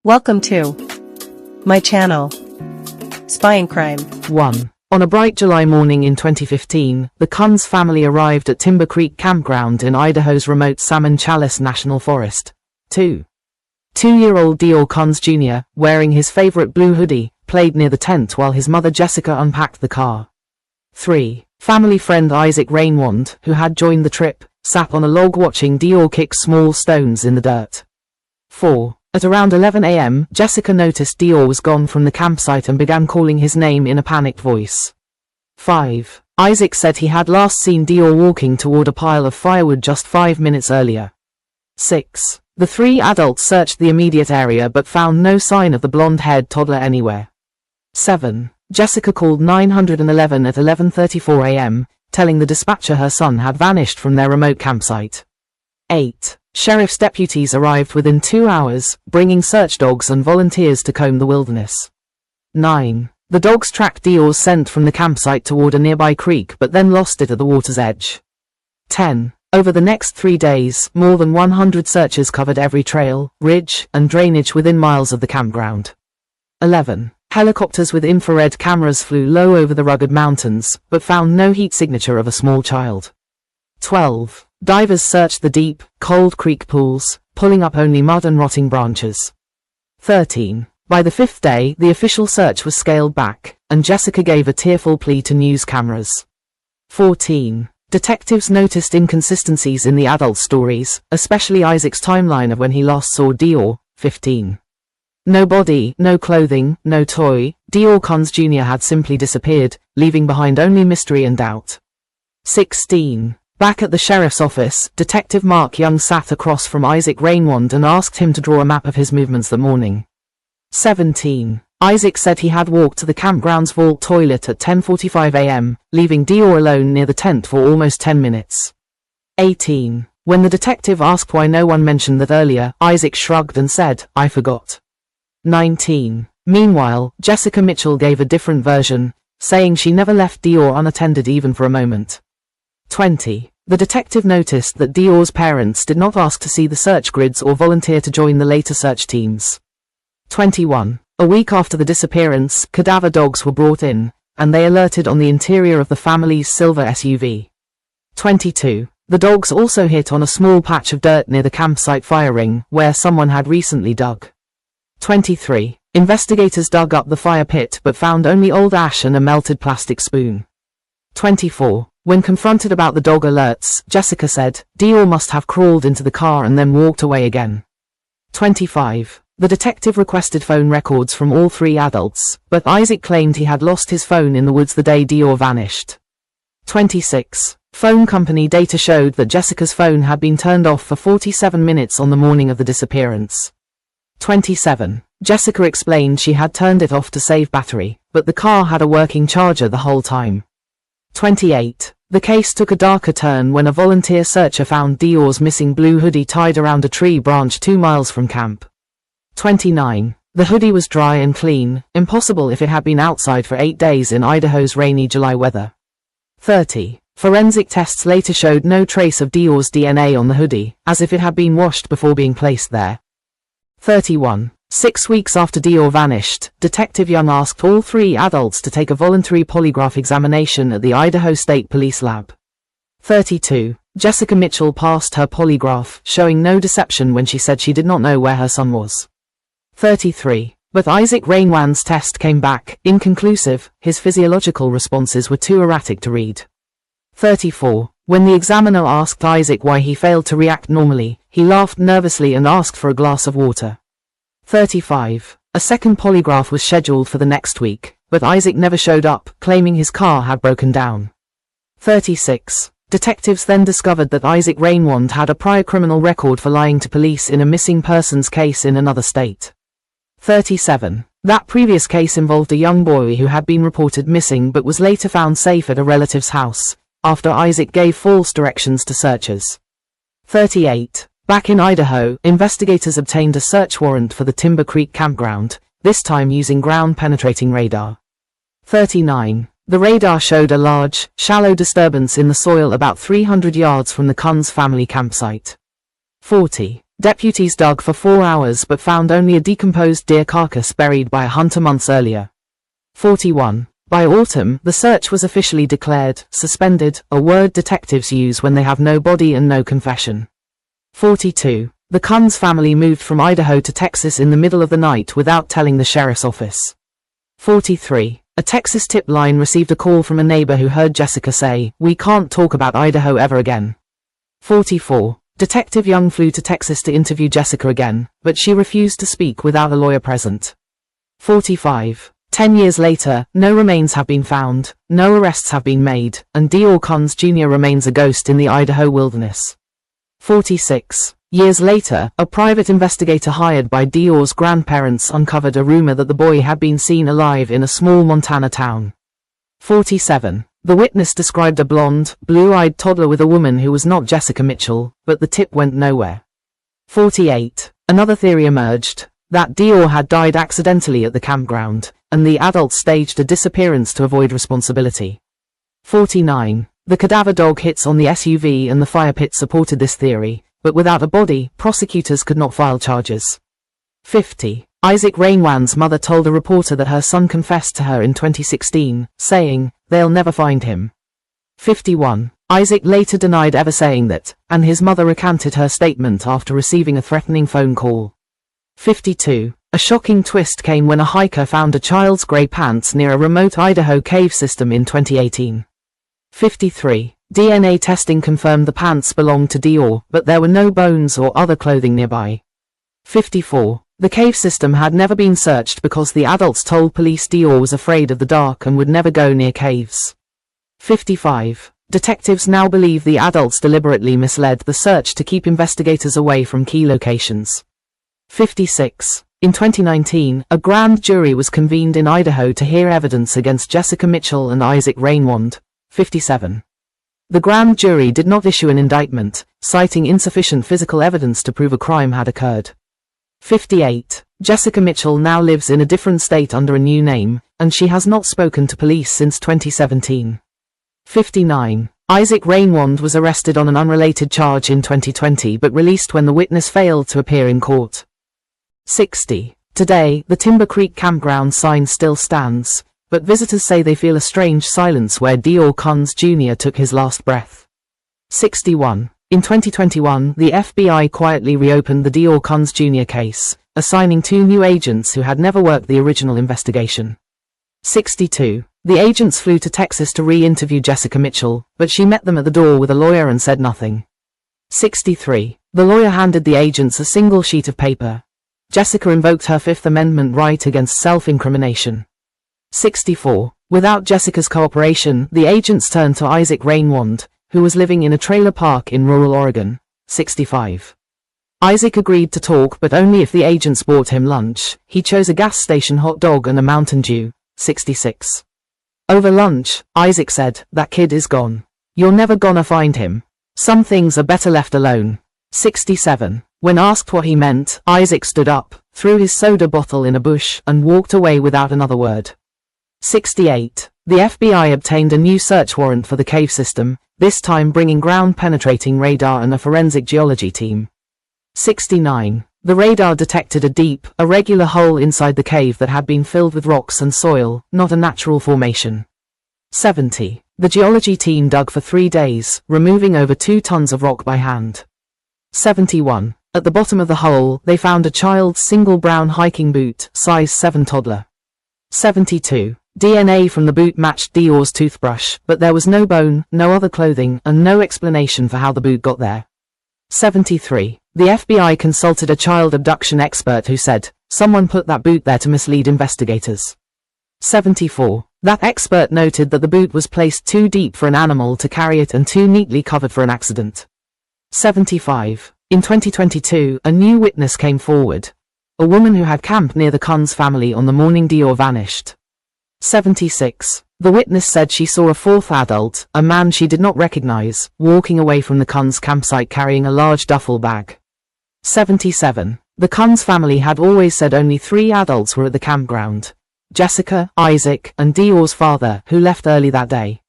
Welcome to my channel, Spying Crime. 1. On a bright July morning in 2015, the Kunz family arrived at Creek Campground in Idaho's remote Salmon Chalice National Forest. 2. 2-year-old Deorr Kunz Jr., wearing his favorite blue hoodie, played near the tent while his mother Jessica unpacked the car. 3. Family friend Isaac Reinwand, who had joined the trip, sat on a log watching Deorr kick small stones in the dirt. 4. At around 11 a.m., Jessica noticed Deorr was gone from the campsite and began calling his name in a panicked voice. 5. Isaac said he had last seen Deorr walking toward a pile of firewood just 5 minutes earlier. 6. The 3 adults searched the immediate area but found no sign of the blonde-haired toddler anywhere. 7. Jessica called 911 at 11:34 a.m., telling the dispatcher her son had vanished from their remote campsite. 8. Sheriff's deputies arrived within 2 hours, bringing search dogs and volunteers to comb the wilderness. 9. The dogs tracked Deorr's scent from the campsite toward a nearby creek but then lost it at the water's edge. 10. Over the next 3 days, more than 100 searchers covered every trail, ridge, and drainage within miles of the campground. 11. Helicopters with infrared cameras flew low over the rugged mountains, but found no heat signature of a small child. 12. Divers searched the deep, cold creek pools, pulling up only mud and rotting branches. 13. By the 5th day, the official search was scaled back, and Jessica gave a tearful plea to news cameras. 14. Detectives noticed inconsistencies in the adult stories, especially Isaac's timeline of when he last saw Deorr. 15. No body, no clothing, no toy. Deorr Kunz Jr. had simply disappeared, leaving behind only mystery and doubt. 16. Back at the sheriff's office, Detective Mark Young sat across from Isaac Reinwand and asked him to draw a map of his movements that morning. 17. Isaac said he had walked to the campground's vault toilet at 10:45 a.m., leaving Deorr alone near the tent for almost 10 minutes. 18. When the detective asked why no one mentioned that earlier, Isaac shrugged and said, "I forgot." 19. Meanwhile, Jessica Mitchell gave a different version, saying she never left Deorr unattended even for a moment. 20. The detective noticed that Deorr's parents did not ask to see the search grids or volunteer to join the later search teams. 21. A week after the disappearance, cadaver dogs were brought in, and they alerted on the interior of the family's silver SUV. 22. The dogs also hit on a small patch of dirt near the campsite fire ring, where someone had recently dug. 23. Investigators dug up the fire pit but found only old ash and a melted plastic spoon. 24. When confronted about the dog alerts, Jessica said, Deorr must have crawled into the car and then walked away again. 25. The detective requested phone records from all 3 adults, but Isaac claimed he had lost his phone in the woods the day Deorr vanished. 26. Phone company data showed that Jessica's phone had been turned off for 47 minutes on the morning of the disappearance. 27. Jessica explained she had turned it off to save battery, but the car had a working charger the whole time. 28. The case took a darker turn when a volunteer searcher found Deorr's missing blue hoodie tied around a tree branch 2 miles from camp. 29. The hoodie was dry and clean, impossible if it had been outside for 8 days in Idaho's rainy July weather. 30. Forensic tests later showed no trace of Deorr's DNA on the hoodie, as if it had been washed before being placed there. 31. 6 weeks after Deorr vanished, Detective Young asked all 3 adults to take a voluntary polygraph examination at the Idaho State Police Lab. 32. Jessica Mitchell passed her polygraph, showing no deception when she said she did not know where her son was. 33. But Isaac Reinwand's test came back inconclusive, his physiological responses were too erratic to read. 34. When the examiner asked Isaac why he failed to react normally, he laughed nervously and asked for a glass of water. 35. A second polygraph was scheduled for the next week, but Isaac never showed up, claiming his car had broken down. 36. Detectives then discovered that Isaac Reinwand had a prior criminal record for lying to police in a missing persons case in another state. 37. That previous case involved a young boy who had been reported missing but was later found safe at a relative's house, after Isaac gave false directions to searchers. 38. Back in Idaho, investigators obtained a search warrant for the Creek Campground, this time using ground-penetrating radar. 39. The radar showed a large, shallow disturbance in the soil about 300 yards from the Kunz family campsite. 40. Deputies dug for 4 hours but found only a decomposed deer carcass buried by a hunter months earlier. 41. By autumn, the search was officially declared suspended, a word detectives use when they have no body and no confession. 42. The Kunz family moved from Idaho to Texas in the middle of the night without telling the sheriff's office. 43. A Texas tip line received a call from a neighbor who heard Jessica say, "We can't talk about Idaho ever again." 44. Detective Young flew to Texas to interview Jessica again, but she refused to speak without a lawyer present. 45. 10 years later, no remains have been found, no arrests have been made, and Deorr Kunz Jr. remains a ghost in the Idaho wilderness. 46. Years later, a private investigator hired by Deorr's grandparents uncovered a rumor that the boy had been seen alive in a small Montana town. 47. The witness described a blonde, blue-eyed toddler with a woman who was not Jessica Mitchell, but the tip went nowhere. 48. Another theory emerged, that Deorr had died accidentally at the campground, and the adults staged a disappearance to avoid responsibility. 49. The cadaver dog hits on the SUV and the fire pit supported this theory, but without a body, prosecutors could not file charges. 50. Isaac Reinwand's mother told a reporter that her son confessed to her in 2016, saying, "They'll never find him." 51. Isaac later denied ever saying that, and his mother recanted her statement after receiving a threatening phone call. 52. A shocking twist came when a hiker found a child's gray pants near a remote Idaho cave system in 2018. 53. DNA testing confirmed the pants belonged to Deorr, but there were no bones or other clothing nearby. 54. The cave system had never been searched because the adults told police Deorr was afraid of the dark and would never go near caves. 55. Detectives now believe the adults deliberately misled the search to keep investigators away from key locations. 56. In 2019, a grand jury was convened in Idaho to hear evidence against Jessica Mitchell and Isaac Reinwand. 57. The grand jury did not issue an indictment, citing insufficient physical evidence to prove a crime had occurred. 58. Jessica Mitchell now lives in a different state under a new name, and she has not spoken to police since 2017. 59. Isaac Reinwand was arrested on an unrelated charge in 2020 but released when the witness failed to appear in court. 60. Today, the Timber Creek Campground sign still stands, but visitors say they feel a strange silence where Deorr Kunz Jr. took his last breath. 61. In 2021, the FBI quietly reopened the Deorr Kunz Jr. case, assigning 2 new agents who had never worked the original investigation. 62. The agents flew to Texas to re-interview Jessica Mitchell, but she met them at the door with a lawyer and said nothing. 63. The lawyer handed the agents a single sheet of paper. Jessica invoked her Fifth Amendment right against self-incrimination. 64. Without Jessica's cooperation, the agents turned to Isaac Reinwand, who was living in a trailer park in rural Oregon. 65. Isaac agreed to talk but only if the agents bought him lunch. He chose a gas station hot dog and a Mountain Dew. 66. Over lunch, Isaac said, "That kid is gone. You're never gonna find him. Some things are better left alone." 67. When asked what he meant, Isaac stood up, threw his soda bottle in a bush, and walked away without another word. 68. The FBI obtained a new search warrant for the cave system, this time bringing ground-penetrating radar and a forensic geology team. 69. The radar detected a deep, irregular hole inside the cave that had been filled with rocks and soil, not a natural formation. 70. The geology team dug for 3 days, removing over 2 tons of rock by hand. 71. At the bottom of the hole, they found a child's single brown hiking boot, size 7 toddler. 72. DNA from the boot matched Deorr's toothbrush, but there was no bone, no other clothing, and no explanation for how the boot got there. 73. The FBI consulted a child abduction expert who said, "Someone put that boot there to mislead investigators." 74. That expert noted that the boot was placed too deep for an animal to carry it and too neatly covered for an accident. 75. In 2022, a new witness came forward. A woman who had camped near the Kunz family on the morning Deorr vanished. 76. The witness said she saw a 4th adult, a man she did not recognize, walking away from the Kunz campsite carrying a large duffel bag. 77. The Kunz family had always said only 3 adults were at the campground: Jessica, Isaac, and Deorr's father, who left early that day.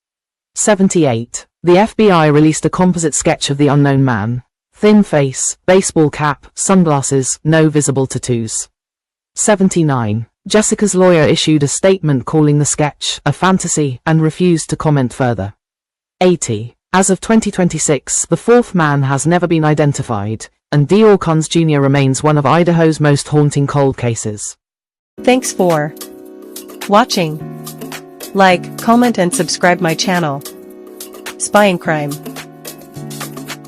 78. The FBI released a composite sketch of the unknown man. Thin face, baseball cap, sunglasses, no visible tattoos. 79. Jessica's lawyer issued a statement calling the sketch a fantasy and refused to comment further. 80. As of 2026, the fourth man has never been identified, and Deorr Kunz Jr. remains one of Idaho's most haunting cold cases. Thanks for watching. Like, comment and subscribe my channel. Spying Crime.